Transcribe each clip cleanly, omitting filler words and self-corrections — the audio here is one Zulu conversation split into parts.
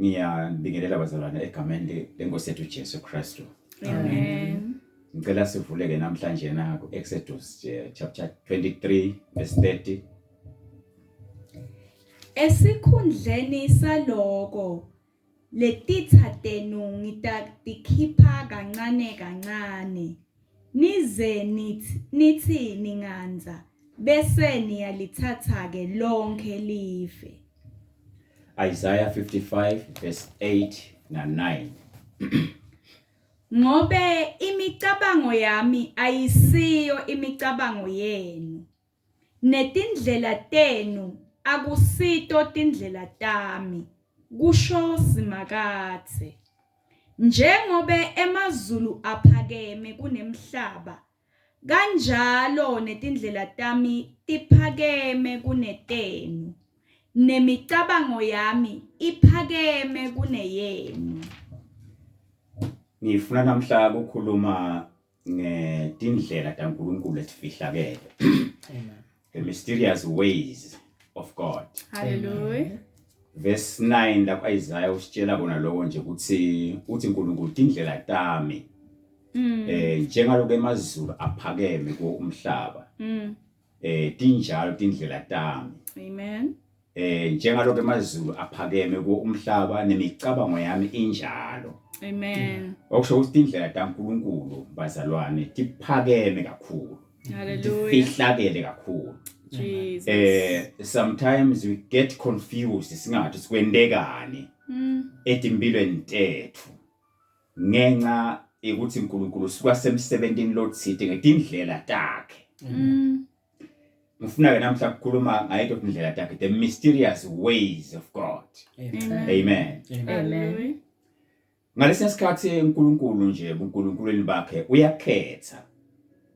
Ngiyabingelela abazalwane egameni lenkosi yethu Jesu Kristu. Amen. Ngicela sivuleke namhlanje na ku Exodus chapter 23 verse 30. Esikhundleni saloko letitha tenu ngitatikhipha kancane kancane nize nithi ninganza bese niyalithatha ke lonke life. Isaiah 55 verse 8 na 9. Ngobe imicabango yami ayisiyo imicabango yenu netindlela tenu akusito tindlela tami kusho simakathe. Njengobe emazulu aphakeme kunemhlaba kanjalo netindlela tami tiphakeme kunetenu nemicabango yami iphakeme kuneyenu. Ngifuna namhla ukukhuluma ngetindlela kaNkulunkulu esifihlakele. The mysterious ways of God. Hallelujah. Verse 9 lapha Isaiah usitshela bona lokho nje uthi uNkulunkulu tindlela tami njengaloko emazulu aphakeme kumhlaba tinjalo tindlela tami. Amen. Njengaloko emazulu aphakeme kumhlaba nemicabango yami injalo. Amen. Okusho ukuthi indlela kaNkulunkulu bazalwane tiphakeme kakhulu. Hallelujah. Tifihlakele kakhulu. Jesus. Sometimes we get confused singathi sikwendekani etimpilweni tethu ngenxa ukuthi uNkulunkulu suka semsebentini lothite ngetindlela takhe. Ngifuna ke namhla ukukhuluma ngayo indlela takhe, the mysterious ways of God. Amen. Amen. Ngalesi sikhathi uNkulunkulu nje uNkulunkulweni bakhe uyakhetha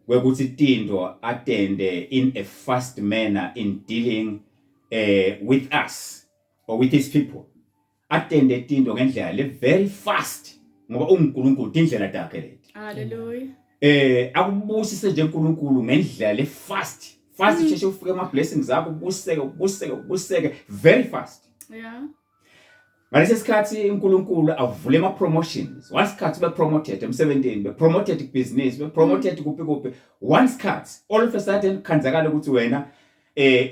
ukuthi tinto atende in a fast manner in dealing with us or with his people. Atende tinto ngendlela le very fast ngoba uNkulunkulu tindlela takhe leti. Hallelujah. Akubusise nje uNkulunkulu ngendlela le fast sheshe ufike ama blessings akho ubuseke very fast. Yeah. Ngalesi sikhathi uNkulunkulu avule ama promotions. Once cuts be promoted emsebentini, be promoted business, be promoted kuphi. Once cuts all of a sudden kanzakala ukuthi wena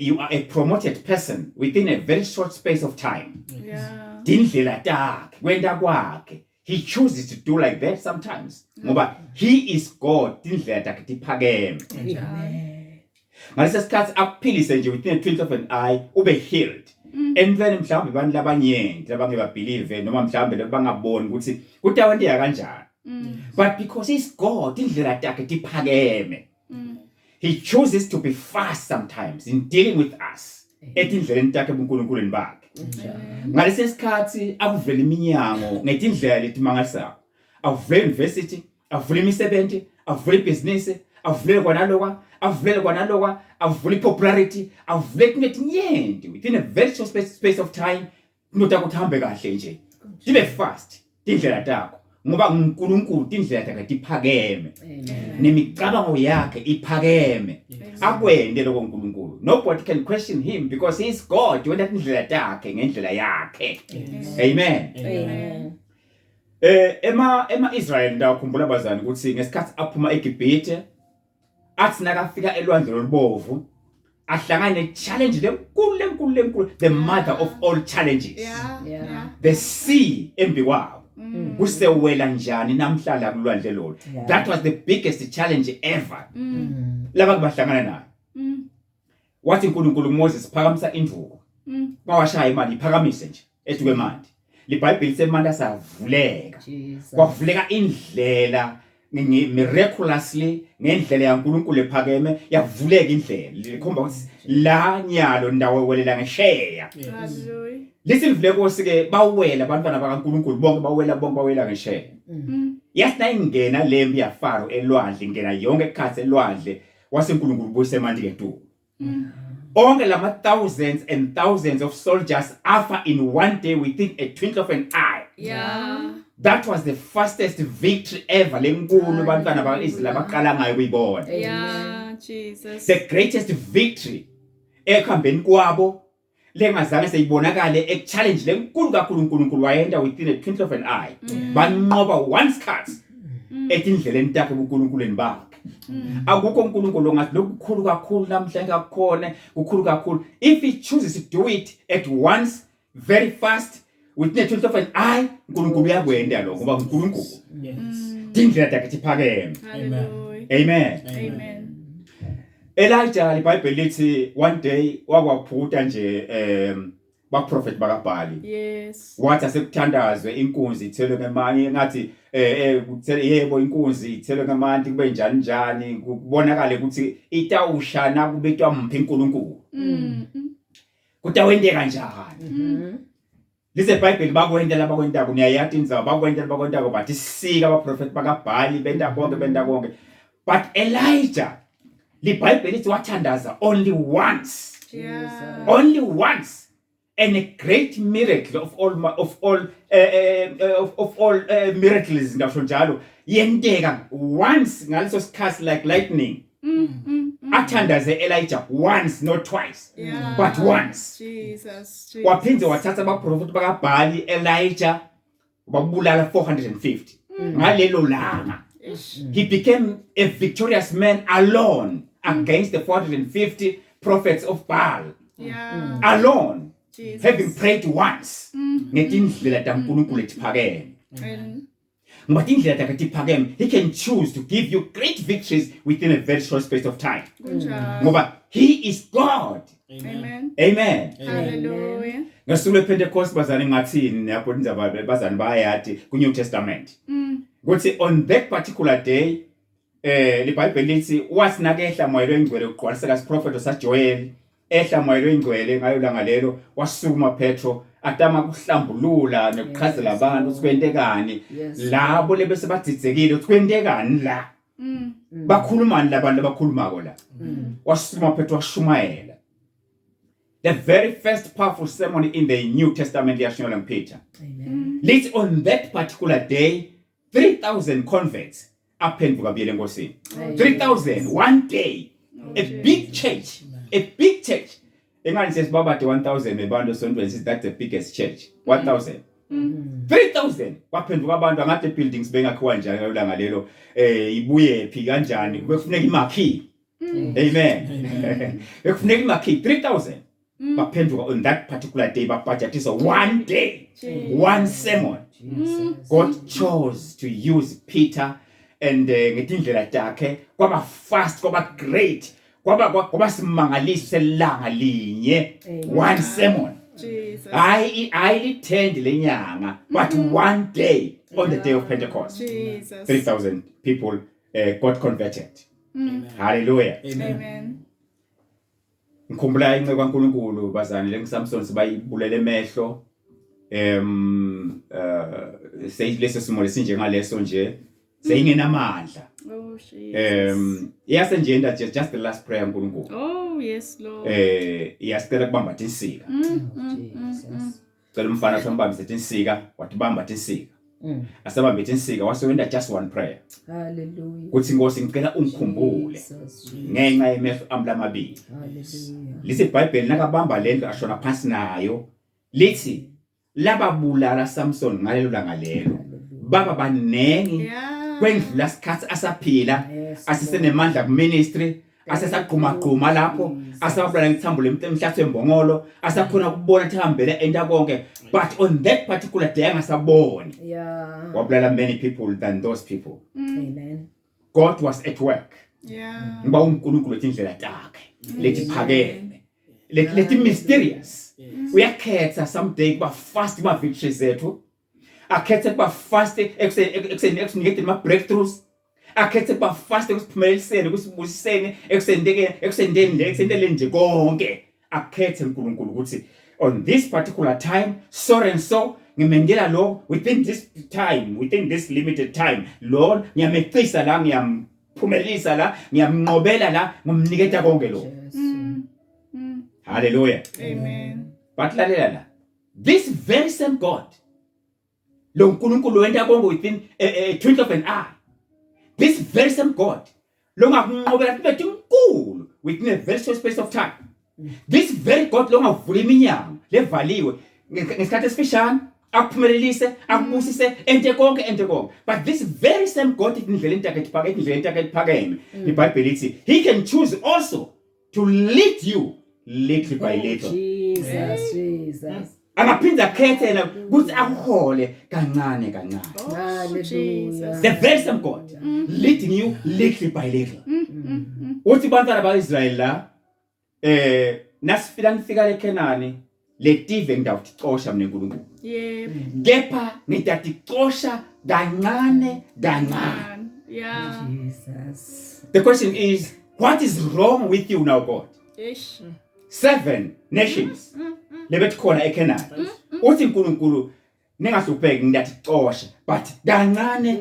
you are a promoted person within a very short space of time. Yeah. Tindlela takhe kwenda kwakhe. He chooses to do like that sometimes. Ngoba he is God, tindlela takhe tiphakeme. Amen. Ngalesi sikhathi akuphilise nje within a twinkle of an eye ube healed. And then mhlawumbe abantu labanyenti labangebabelieve noma mhlawumbe labangaboni ukuthi kutawendeka kanjani. But because he's God, indlela takhe tiphakeme. He chooses to be fast sometimes in dealing with us. Etindleleni takhe uNkulunkulu bakhe. Ngalesi sikhathi akuvela iminyango ngetindlela letimangalisayo. Avule university, avule imisebenzi, avule business, avule kwanaloka, avule popularity, avule kunetinyenti within a very short space of time. Nota kuhambe kahle nje. Tibe fast tindlela takho ngoba uNkulunkulu tindlela takhe tiphakeme. Nemicabango yakhe iphakeme. Akwende lokho uNkulunkulu. Nobody can question him because he is God. Wena tindlela takhe ngendlela yakhe. Amen. Amen. Ema Israel ndakukhumbula bazana ukuthi ngesikhathi aphuma eGibhithe athi nakafika elwandle olubovu ahlangane challenge lenkulu, the mother of all challenges. Yeah. The sea embikwabo kusewela njani namhlanje kulwandle lolo. That was the biggest challenge ever laba bahlangana nayo. Wathi uNkulunkulu Moses phakamisa induku bawashaya imali iphakamise nje eduke manje. LiBhayibheli semanje savuleka kwavuleka indlela miraculously ngendlela yaNkulunkulu ephakeme yavuleka indlela likhomba ukuthi la nyalo ndawo welela ngesheya. Hallelujah. Lisilivuleko sike bawela abantwana bakaNkulunkulu bonke bawela ngesheya. Yasina ingena lembi ya Faro elwandle ingena yonke ekhathi elwandle waseNkulunkulu busemanje ngentuku. Onke lama thousands and thousands of soldiers afa in one day within a twinkle of an eye. Yeah. That was the fastest victory ever lenkulu abantwana bakaIsrael abaqala ngayo kuyibona. Yeah, Jesus. The greatest victory ekhambeni kwabo lengazange seyibonakale ekuchallenge lenkulu kakhulu uNkulunkulu wayenda within a twinkle of an eye banqoba once cuts etindleleni takhe uNkulunkulweni bakhe akukho uNkulunkulu ongathi lokukhulu kakhulu namhla ngakukhona kukhulu kakhulu if he chooses to do it at once very fast within a twinkle of an eye uNkulunkulu uyakwenda lokho ngoba uNkulunkulu indlela yakhe iphakeme Hallelujah. amen Amen. Elijah iBhayibheli lithi one day wakwaphuta nje baprofeti bakaBhali Yes. wathi asekuthandazwe inkunzi ithelwe ngemanye ngathi yebo inkunzi ithelwe ngemanti kube njani njani kubonakala ukuthi itawushana kubetwa mphi uNkulunkulu kutawende kanjani lise iBhayibheli bakwendela bakwendako niyayathi inzaba bakwendela bathi sika abaprofeti bakaBhali benda konke but Elijah iBhayibheli lithi wathandaza only once Yeah. only once and a great miracle of all miracles ngasho njalo yenteka once ngaleso sikhathi like lightning athandaze Elijah once not twice Yeah. but once Jesus. waphinde wathatha abaprofeti bakaBhali Elijah babulala 450 ngalelo langa he became a victorious man alone against the 450 prophets of Baal Yeah. alone Jesus. having prayed once ngetindlela taNkulunkulu etiphakeme And ngoba indlela takhe etiphakeme he can choose to give you great victories within a very short space of time kunjalo. ngoba he is God Amen. amen Hallelujah. ngasuku lePentecost bazane ngathini lapho indaba bazane bayathi kuNew Testament ukuthi on that particular day iBhayibheli lithi wasinakehla moyelo ingcwele uqwaliseka siprofeto saJoel ehla moyelo ingcwele ngayo langa lelo wasukuma Petro atama kuhlambulula nokuchazela abantu ukuthi kwentekani labo lebese badzidzekile ukuthi kwentekani la bakhulumani labantu abakhulumako la wasukuma Petro washumayela the very first powerful sermon in the New Testament yashola Peter lithi on that particular day 3,000 converts aphenduka buyele enkosini 3,000 one day a big church engani sesibabade 1,000 ebantu esontweni sithi that's the biggest church 1,000 3,000 kwaphenduka abantu angathi buildings bengakhiwa njalo langa lelo ibuye phi kanjani bekufuneka imakhi amen bekufuneka imakhi 3,000 baphenduka on that particular day babudgetisa one day one sermon God chose to use Peter and ngetindlela takhe kwaba fast kwaba great kwaba simangaliso selanga linye one sermon Jesus. I litend lenyanga but one day on the day of Pentecost Jesus. 3,000 people got converted hallelujah Amen. ngikhumbula inceke kaNkulunkulu bazane lengiSamson sibayibulele emehlo seyilese simo lesinjengaleso nje seyingenamandla Oh, Jesus. yase nje enda just the last prayer uNkulunkulu Oh, yes, Lord. iyasicela kubamba insika cela umfana sombamba sethi insika wathi bamba insika asabamba insika wasewenda just one prayer Hallelujah. kuthi Nkosi ngicela ungikhumbule ngenxa yemehlo ami lamabili Hallelujah. lithi iBhayibheli nakabamba lento ashona phansi nayo lithi lababulala Samson ngalelo langa lelo baba banengi Yeah. kwendlula sikhathi asaphila asisenemandla kuministry asesaqhuma lapho asababulala ngithambule emhlathi embongolo asakhona ukubona thambele enta konke but on that particular day angasaboni Yeah. wabulala many people than those people Amen. God was at work Yeah. ngoba uNkulunkulu indlela takhe letiphakeme leti mysterious uyakhetha someday kuba fast kuba victories zethu akhethe kuba fast ekunikete ma breakthroughs akhethe kuba fast ekusiphumeliseni kusibusiseni ekusendele nje konke akhethe uNkulunkulu ukuthi on this particular time so and so ngimendela lo within this limited time Lord ngiyamecisa la ngiyaphumelisa la ngiyamnqobela la ngomniketa konke lo hallelujah Amen. but lalela la this very same God lo uNkulunkulu wenta konke within a twinkle of an eye this very same God lo ngakunqobela kubethe inkulu within a very short space of time This very God lo ngavula iminyango levaliwe ngesikhathi esifishane akuphumelelise akubusise ente konke but this very same God indlela entakhe iphakeme iBhayibheli lithi he can choose also to lead you little by little. Jesus. Angaphinda akhethe yena ukuthi akuhole kancane. Hallelujah. The very same God leading you little by little. Uthi bantwana baIsrael la nifika eKhenani letive ngidawucosha mina uNkulunkulu. Yebo. Kepha ngidadicosha kancane. Yeah. Jesus. The question is, what is wrong with you now, God? Ish. 7 nations lebethi khona eKhenani. Uthi uNkulunkulu ningahlupeki ngidadicosha but kancane.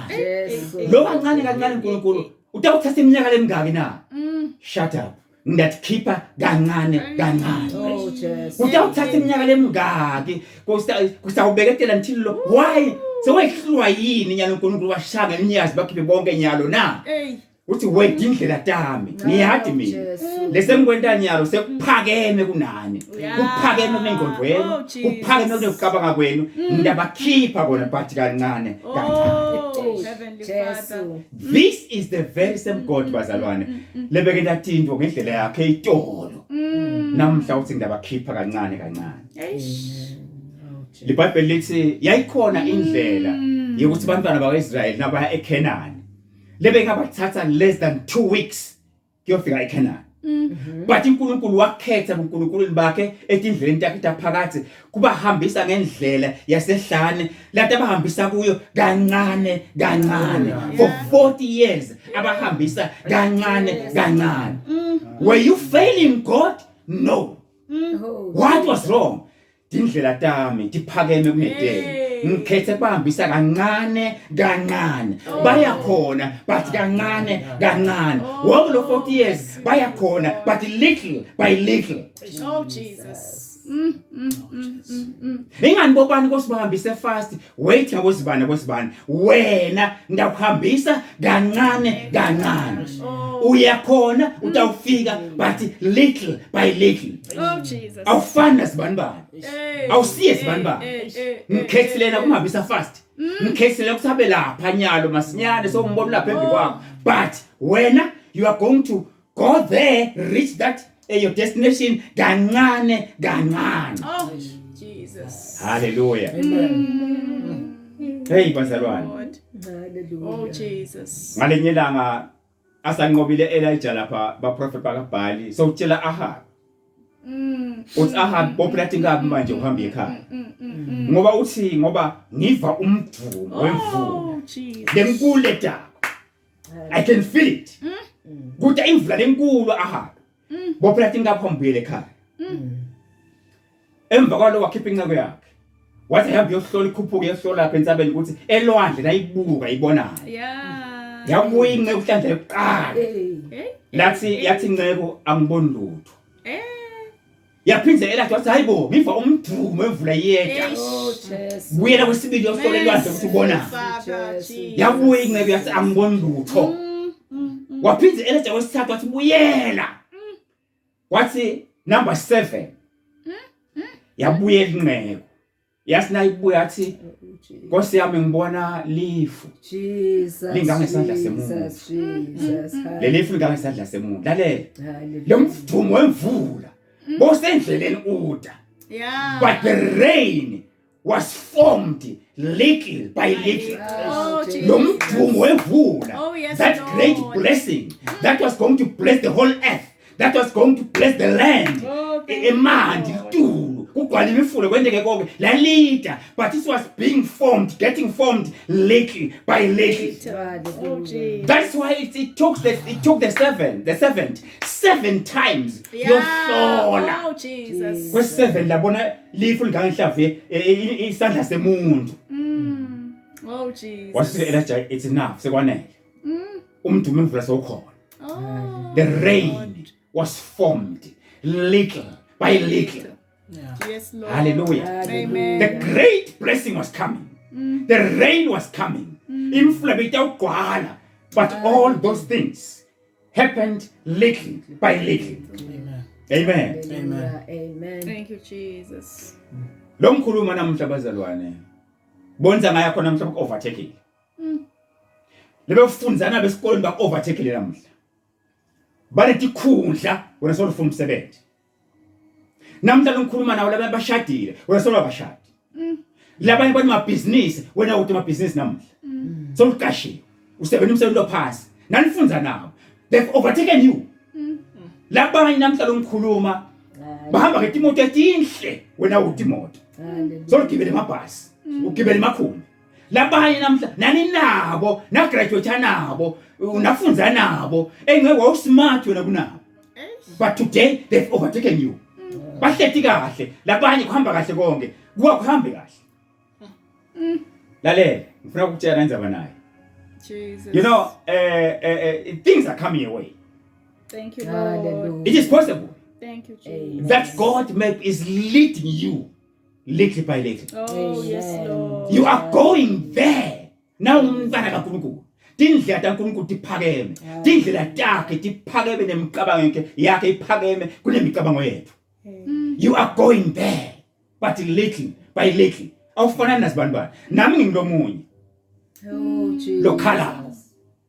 Yes. Lo kancane uNkulunkulu utawuthatha iminyaka lemingaki na? Shut up. Ngidatikhipha kancane. Oh, Jesus. Utawuthatha iminyaka lemingaki kusawubeketela nthilo why sewehlulwa yini nyalo uNkulunkulu washanga imnyazi bakhiphe bonke nyalo na Hey. uthi wait indlela tami ngiyathi mina lesemkwenta nyalo sekuphakeme kunani kuphakeme kunengqondo yenu kuphakeme kunekucabanga kwenu ngiyabakhipha kona but kancane. Oh, Heavenly Father. This is the very same God bazalwane lebekela thinto ngendlela yakhe itolo namhla uthi ngiyabakhipha kancane. Eish. iBhayibheli lithi yayikhona indlela yokuthi abantwana bakwaIsrael nabaya eKhenani lebengabathatha less than 2 weeks kuyofika eKhenani. But uNkulunkulu wakhetha uNkulunkulu bakhe etindleleni takhe phakathi kubahambisa ngendlela yasehlane lathi abahambisa kuyo kancane for 40 years abahambisa kancane. Were you failing God? No. What was wrong? Indlela tami tiphakeme kunedela ngikhethe bahambisa kancane bayakhona but kancane wonke lo 40 years bayakhona but little by little. Oh, Jesus. Ingani bobani kosibahambise fast wait ngabosibani wena ndakuhambisa kancane uyakhona utawufika but little by little. Oh, Jesus. Awufana sibani awusiye sibani ngikhethilena kumhambisa fast ngikhethile kusabe lapha nyalo masinyane sokumbona lapha embi kwakho but wena you are going to go there reach that your destination kancane. Oh, Jesus. Hallelujah. Hey bazalwane. Oh, Jesus. Ngalenye langa asanqobile Elijah lapha baprofeti bakaBhali sowutshela Ahab uthi Ahab boplathi ngabi manje uhamba ekhaya ngoba ngiva umdumo wemvula. Oh, Jesus. Lenkulu ledaba I can feel it kuthi imvula lenkulu Ahab boplathi ngaphambili ekhaya emva kwalo wakhipha inceke yakhe wathi hamba yohlola ikhuphuke yohlola lapha entsabeni ukuthi elwandle nayibuka ibonayo. Yeah. Yabuya inceke uhlandla yokuqala lathi yathi inceke angiboni lutho. Yaphindze elathi wathi hayibo ngiva umdumo wemvula iyeda. Oh, Jesus. Buyela kwesibili yohlola elwandle ukuthi ubona. Yabuya inceke yathi angiboni lutho. Waphindze elathi kwesithathu wathi buyela. Wathi number 7 yabuye inceke yasina ibuya athi Nkosi yami ngibona lifu Jesus. Lingangesandla semuntu. Jesus. Lelifu lingangesandla semuntu lalela lomdumo wemvula bosendleleni uda. Yeah. But the rain was formed little by little. Oh, Jesus. Lomdumo wemvula Oh, yes, that Lord. great blessing that was going to bless the whole earth, that was going to bless the land. Oh, thank you, Emandi Lord. tu ugcwala imifula kwendeke konke la leader but it was being formed, getting formed little by little. Oh, Jesus. That's why it took the seventh 7 times yohlola. Oh, Jesus. Kwesi7 labona lifu lingangihlavu isandla semuntu. Oh, Jesus. Wasithi Elijah it's enough sekwanele. Umdumo wemvula sewukhona. Oh, The rain was formed little by little. yes, Lord. Hallelujah. Amen. The great blessing was coming. The rain was coming. Imvula betawugcwala. But all those things happened little by little. Amen. Hallelujah. Amen. Thank you, Jesus. Lo ngikhuluma namhla bazalwane. Bonza ngaya khona namhla ku overtake. Lebe ufundzana besikoleni ba overtake namhla. Balethi khundla wena solufuna umsebenzi. Namhla lo ngikhuluma nawo laba bashadile wena solabashadi. Labanye bani business wena uthi business namhla. Soluqashiwe. Usebenza umsebenzi ophansi. Nanifunza nabo. They've overtaken you. Labanye namhla lo ngikhuluma bahamba ngetimoto etinhle wena uthi imoto. Solugibele amabhasi, ugibele emakhumbi. Labanye namhla nani nabo, na graduate nabo, unafunza nabo, engeke wawusmart wena kunabo. But today they've overtaken you. Bahlethi kahle, labanye kuhamba kahle konke, kuhambe kahle. Lalela, ngifuna ukutshela indzaba naye. Jesus. You know, things are coming your way. Thank you, Hallelujah. Lord. It is possible Thank you, Jesus. that God is leading you little by little. Oh, yes, Lord. You are going there. Now umntwana kaNkulunkulu. Tindlela taNkulunkulu tiphakeme. Tindlela takhe tiphakeme nemicabango yakhe iphakeme kunemicabango yethu. You are going there. But little by little. Awufana nasibani. Nami ngingilomunye. Oh, Jesus. Lokhala.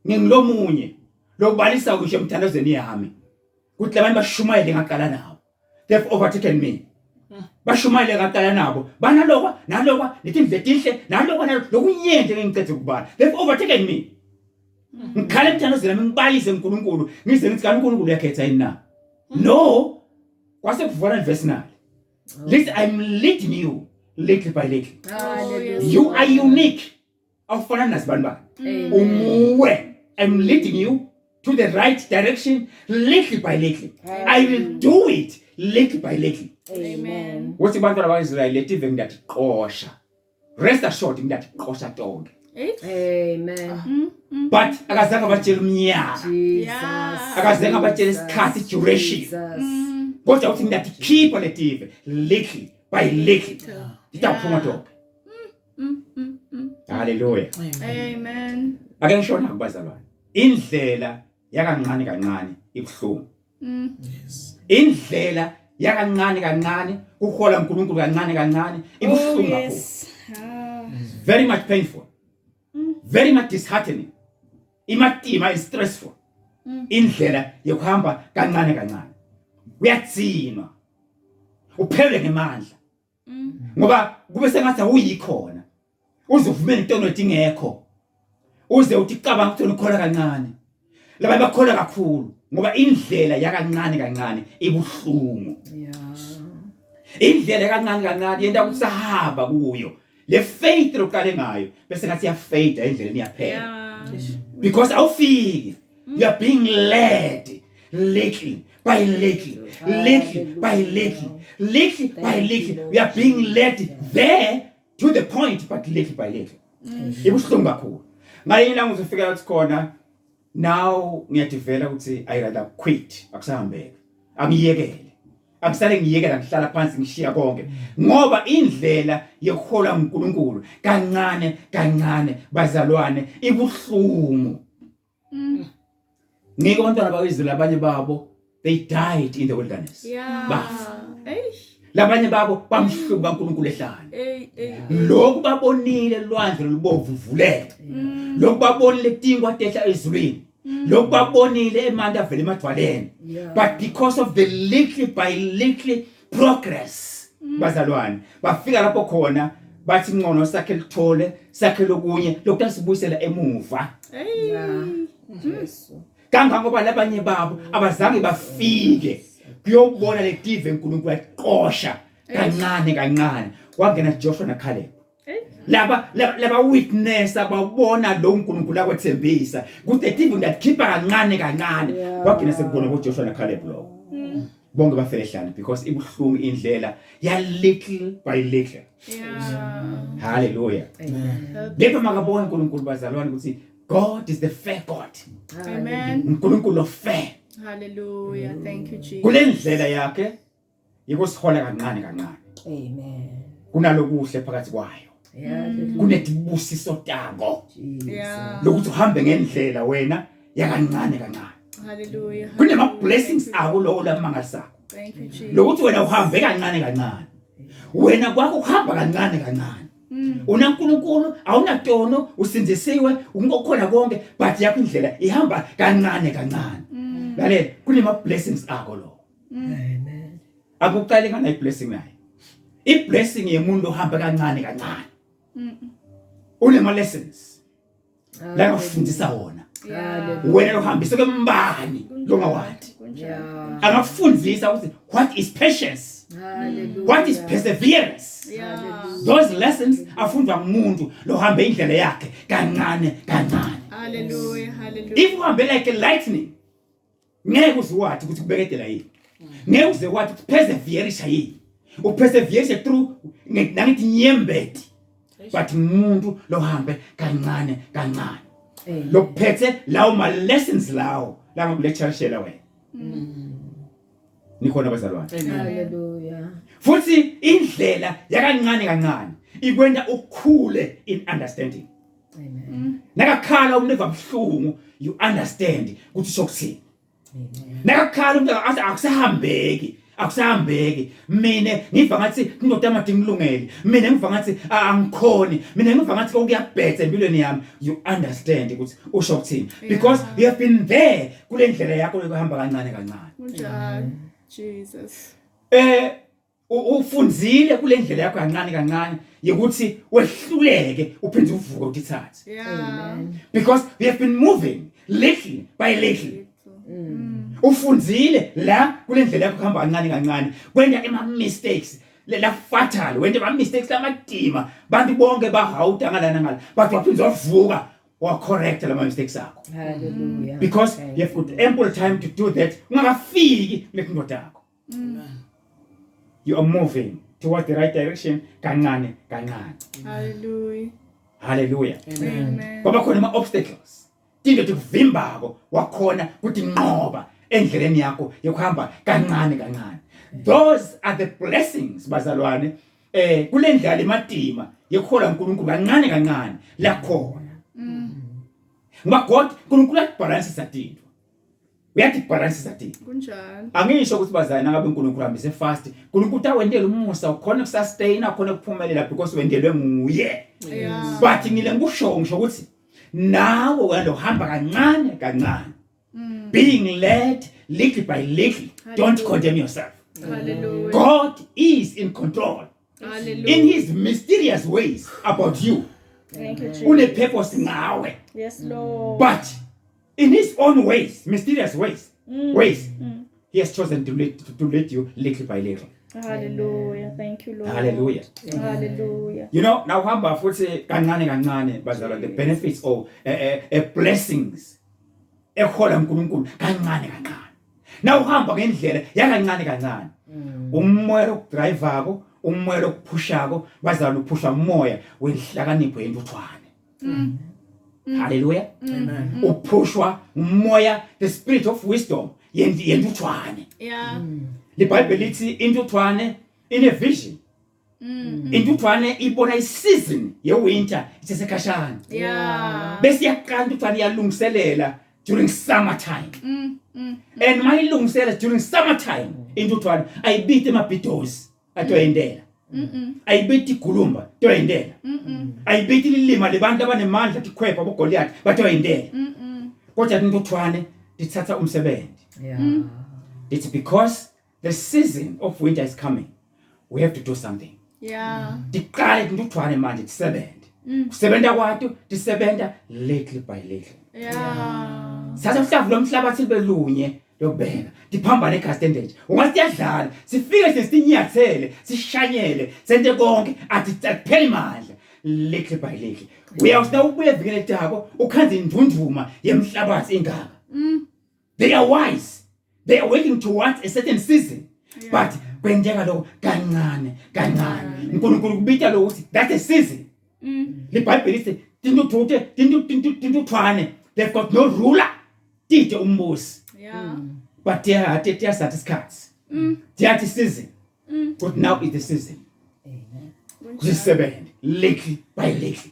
Ngingilomunye. Lokubalisa kusho emthandazweni yami. Kuthi labanye bashumayele ngaqala nabo. They've overtaken me. Bashumayele ngaqala nabo. Banalokwa, nalokwa, letindle etinhle, nalokwa lokunyende engicethe kubala. They've overtaken me. Ngikhala emthandazweni yami ngibalise uNkulunkulu, ngize ngithi kanti uNkulunkulu yakhetha yini na? No. Kwase kuvana verse 9. Listen, I'm leading you little by little. Hallelujah. You are unique. Awufana nasibani. Umuwe. I'm leading you to the right direction little by little. I will do it little by little. Amen. What's the matter about Israel? Letive that kosha. Rest assured that kosha dog. Amen. But akazange batshela umnyaka. Jesus. Akazange batshela isikhathi duration. Jesus. Kodwa uthi that keep letive little by little. Itaphuma dog. Hallelujah. Amen. Ake ngishona kubazalwane. Indlela yakancane kancane ibhlungu. Indlela yakancane kancane ukuhola uNkulunkulu kancane kancane ibhlungu kakhulu. Very much painful. Very much disheartening. Imatima is stressful. Indlela yokuhamba kancane kancane. Uyatsinwa. Uphele ngemandla. Ngoba kube sengathi awuyikhona. Uzuvumela into etingekho. Uze uthi cabanga ukuthi ukhola kancane. Laba bakhola kakhulu ngoba indlela yakancane kancane ibuhlungu. Indlela kancane kancane yenda ukusahamba kuyo. Le faith loqale ngayo bese ngathi ya faith endleleni yaphela. Because awufiki. You are being led little by little, little by little, little by little. We are being led there to the point, but little by little. Ibuhlungu kakhulu. Ngayini la ngizofika ukuthi khona now ngiyadivela ukuthi I rather quit akusahambeke. Angiyekele. Akusale ngiyekela ngihlala phansi ngishiya konke. Ngoba indlela yokuhola uNkulunkulu kancane kancane bazalwane ibuhlungu. Ngike abantwana bakweZulu abanye babo they died in the wilderness. Bafa. Labanye babo bamhluka kaNkulunkulu ehlane. Lokhu babonile lwandle lubovu vuleke. Lokhu babonile tingwa tehla ezulwini. Lokhu babonile eManda vele emadwaleni. But because of the little by little progress bazalwane bafika lapho khona bathi ngcono sakhe lithole sakhe lokunye lokutasibuyisela emuva. Kanga ngoba labanye babo abazange bafike kuyobona le dive uNkulunkulu aqosha kancane kancane wangena Joshua na Caleb. Laba witness ababona lo uNkulunkulu akwethembisa ukuthi dive ngakhipha kancane kancane wagcina sekubona ngo Joshua na Caleb lo. Bonke bafele hlanje because ibuhlungu indlela ya little by little. Hallelujah. Lepa makabona uNkulunkulu bazalwane ukuthi God is the fair God. Amen. uNkulunkulu fair. Hallelujah. Thank you, Jesus. Kule ndlela yakhe yikusihola kancane kancane. Amen. Kunalokuhle phakathi kwayo. Kunetibusiso tako. Lokuthi uhambe ngendlela wena yakancane kancane. Hallelujah. Kunema blessings akulo lamangalisako. Thank you, Jesus. lokuthi wena uhambe kancane kancane wena kwakho uhamba kancane kancane unaNkulunkulu awunatono usinzisiwe ungokhona konke but yakho indlela ihamba kancane kancane lalela kunema blessings akho lo Amen. akuqali ngana iblessing nayo iblessing yemuntu ohamba kancane kancane unema lessons la ngafundisa wona wena uhambise kembani longawathi Yeah. angafundisa ukuthi what is patience Hallelujah. what is perseverance Yeah. those lessons afundwa ngumuntu lohambe indlela yakhe kancane kancane Hallelujah. Hallelujah. if uhambe like a lightning ngeke uziwathi ukuthi kubeketela yini ngeke uziwathi ukuthi perseverance yini uperseverance through nangithi nyembeti but umuntu lohambe kancane kancane Amen. lokuphethe lawo ma lessons lawo la ngokulectureshela wena nikhona bazalwane Hallelujah. futhi indlela yakancane kancane ikwenda ukukhule in understanding Amen. nakakhala umuntu evabhlungu you understand ukuthi sokuthini Amen. nakakhala umuntu akusahambeki mina ngiva ngathi indoda yamadi ngilungele mina ngiva ngathi angikhoni mina ngiva ngathi kuyabhetha empilweni yami you understand ukuthi usho ukuthini because you have been there kule ndlela yakho yokuhamba kancane kancane Kunjalo. Jesus. ufunzile kule ndlela yakho kancane kancane yokuthi wehluleke uphinde uvuke utithathe Yeah. because we have been moving little by little ufunzile la kule ndlela yakho kuhamba kancane kancane kwenda ema mistakes la fatal wenda ama mistakes lamadima bantu bonke bahawuta ngalana ngala but waphinde wavuka wa correct lama mistakes akho Hallelujah. because Thank you have got ample time to do that ungakafiki lekundoda yakho you are moving towards the right direction kancane kancane Hallelujah. hallelujah Amen. baba khona ama obstacles into ekuvimbako wakhona ukuthi nqoba endleleni yakho yokuhamba kancane kancane those are the blessings bazalwane kule ndlela emadima yekhola uNkulunkulu kancane kancane la khona ngoba God uNkulunkulu uyabalance satinto uyabalance satinto Kunjalo. angisho ukuthi bazalwane ngabe uNkulunkulu hambise fast uNkulunkulu utawendela umusa ukhona ukusustain akhona ukuphumelela because wendelwe nguye Yeah. but ngile ngisho ukuthi nawe wena uhamba kancane kancane being led little by little don't condemn yourself Hallelujah. God is in control Hallelujah. in his mysterious ways about you Thank you, Jesus. une purpose ngawe Yes, Lord. but in his own ways mysterious ways he has chosen to lead you little by little Hallelujah. Thank you, Lord. hallelujah Hallelujah. you know now hamba futhi kancane kancane bazalwa the benefits of blessings ekhola uNkulunkulu kancane kancane now uhamba ngendlela yakancane kancane umoya okudrivako umoya okuphushako bazalwa uphusha umoya wenhlakanipho yentuthwane hallelujah uphushwa umoya the spirit of wisdom yentuthwane Yeah. iBhayibheli lithi intuthwane ine vision intuthwane ibona isizini yewinter isesekhashana Yeah. bese yaqala intuthwane yalungiselela during summer time and my ilungiselela during summer time intuthwane ayibithi emabhidozi atoyendela ayibithi igulumba toyendela ayibithi lilima lebantu abanemandla tikhwepha boGoliath batoyendela kodwa intuthwane lithatha umsebenzi Yeah. it's because the season of winter is coming we have to do something Yeah. diqale intuthwane manje tisebenze kusebenza kwathi tisebenta little by little Yeah. satha uhlavu lomhlabathi belunye lokubeka diphambana eCastentage ungathi yadlala sifike sesinyathele sishanyele sente konke athi kuphela imandla little by little uyawusta ubuye evikele tako ukhanze indunduma yemhlabathi ingaka they are wise they are working towards a certain season but kwenzeka lokho kancane kancane uNkulunkulu kubita lo ukuthi that's a season iBhayibheli lithi tintuthwane they've got no ruler tite umbusi Yeah. but they are satisfied they season but now is the season Amen. kusebenza little by little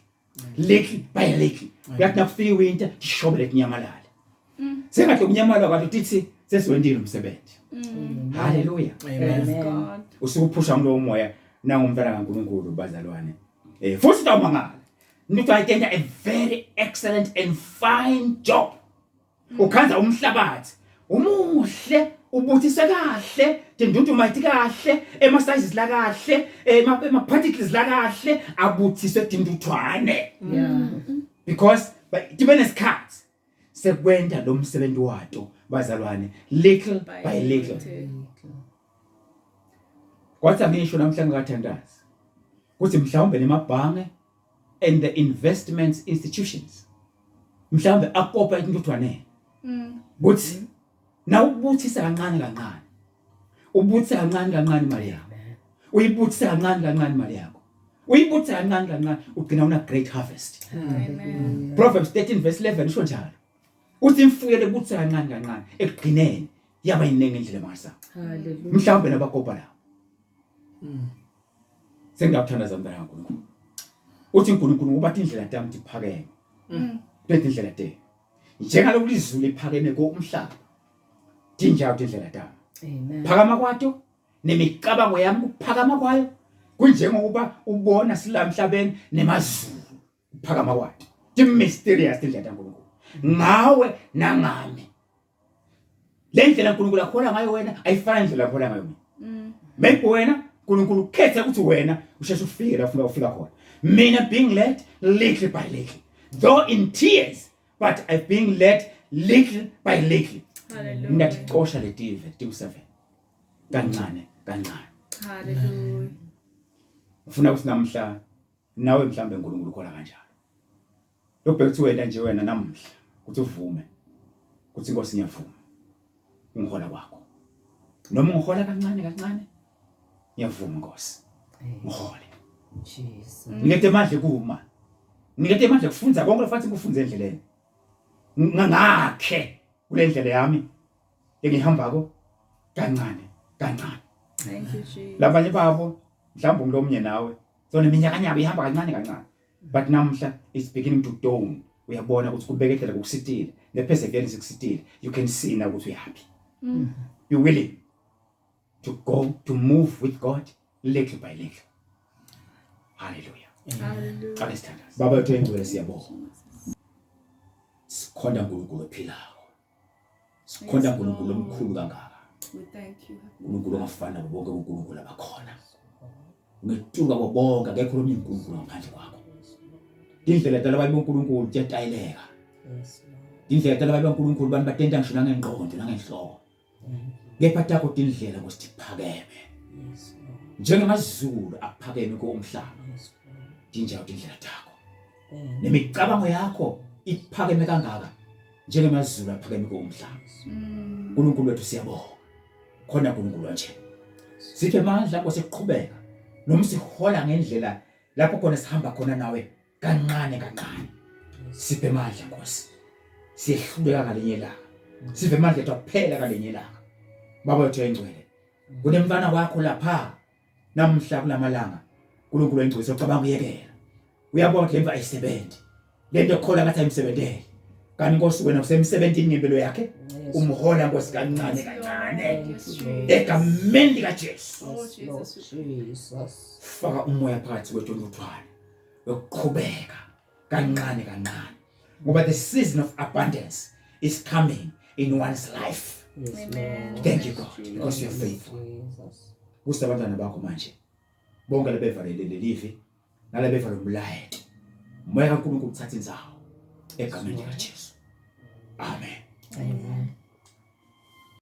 little by little yathi nakufika winter tishobele kunyamalala sengathi kunyamalala kwathi tithi sesiwendile umsebenzi. Hallelujah. Amen. God. Usukuphusha ngulo moya nangumntwana kaNkulunkulu bazalwane. Futhi tawumangala. Ngithi ayitenda a very excellent and fine job. Ukhanza umhlabathi. Umuhle, ubuthise kahle, tindundumayithi kahle, ema-sizes la kahle, ema-particles la kahle, abuthise tinduthwane. Yeah. Because tibe nesikhathi sekwenda lo msebenzi wato bazalwane little by little. Kwathi ngisho namhlanje kathandazi kuthi mhlawumbe nemabhange and the investment institutions mhlawumbe akopa intuthwane kuthi na ubuthisa kancane kancane ubuthisa kancane kancane imali yakho uyibuthisa kancane kancane imali yakho uyibuthisa kancane kancane ugcina una great harvest. Amen. Proverbs 13:11 isho njalo uthi imfuyo lebuthisa kancane kancane ekugcineni yaba yiningi indlela mangasa Hallelujah. mhlawumbe nabakopa lawo. Sengiyakuthandaza mntana kaNkulunkulu uthi uNkulunkulu ubathi indlela tami iphakeme bethe indlela te njengaloku lizulu liphakeme komhlaba tinjalo indlela tami Amen. phakama kwato nemicabango yami ukuphakama kwayo kunjengokuba ubona sila emhlabeni nemazulu ukuphakama kwato ti mysterious indlela kaNkulunkulu ngawe nangami le ndlela uNkulunkulu akhola ngayo wena ayifani indlela akhola ngayo mina. Maybe wena uNkulunkulu ukhetha ukuthi wena usheshe ufike la ufuna ufika khona. Mina being led little by little, though in tears, but I've been led little by little. Hallelujah. Ngiyacosha le TV 7 kancane kancane. Hallelujah. Ufuna ukuthi namhla nawe mhlambe uNkulunkulu khona kanjalo. Lokubheka ukuthi wena nje wena namhla ukuthi uvume ukuthi Nkosi ngiyavuma ungihola kwakho. Noma ungihola kancane kancane ngiyavuma Nkosi. Ngihole. Jesus. Ngithe manje kuma. Ngithe manje kufunza konke lefanele kufunze endleleni. Ngakhe kule ndlela yami engihambako kancane kancane. Thank you, Jesus. Labanye babo mhlawumbe ngilomnye nawe. Sona iminyaka yabo ihamba kancane kancane. But namhla it's beginning to dawn. Uyabona ukuthi kubekethela ukusitile. The perseverance ukusitile. You can see now ukuthi uyahappy. Be willing to go to move with God little by little. Hallelujah. Hallelujah. Understand us. Baba yethu engcwele siyabonga. Sikhonda uNkulunkulu ophilayo. Sikhonda uNkulunkulu omkhulu kangaka. We thank you. uNkulunkulu ongafana bonke uNkulunkulu abakhona. Ngetuka bonke akekho lo uNkulunkulu ngaphandle kwakho. Indlela tala bayi uNkulunkulu tiyatayileka. Yes, Lord. Indlela tala bayi uNkulunkulu bani batenta ngisho nangengqondo nangenhloko. Kepha takho indlela kusitiphakeme. Yes, Lord. Njengemazulu aphakeme komhlaba. Yes, Lord. Tinjalo indlela takho. Amen. Nemicabango yakho iphakeme kangaka njengemazulu aphakeme komhlaba. uNkulunkulu wethu siyabonga. Khona uNkulunkulu nje. Siphe amandla kwesiqhubeka noma sihola ngendlela lapho khona sihamba khona nawe kancane kancane. Siphe amandla Nkosi. Siyehluleka ngalenye ilanga. Siphe amandla ethu kuphela ngalenye ilanga. Baba wethu engcwele. Kunemntwana wakho lapha namhla kulamalanga. uNkulunkulu engcwele ucabanga uyekela. Uyabona ukuthi lemva ayisebenzi. Lento ekhola ngathi ayimsebenzele. Kanti Nkosi wena usemsebenzini ngempilo yakhe umhola Nkosi kancane kancane. Egameni likaJesu. Yes, Lord Jesus. Faka umoya phakathi kwethu ntuthwane. Yokuqhubeka kancane kancane. Ngoba the season of abundance is coming in one's life. Yes, Amen. Lord. Thank you God because you are faithful. Jesus. Kusa abantwana bakho manje. Bonke lebevalele lelivi nalebeva lomlayeto. Moya kaNkulunkulu uthatha inzawo egameni likaJesu. Amen.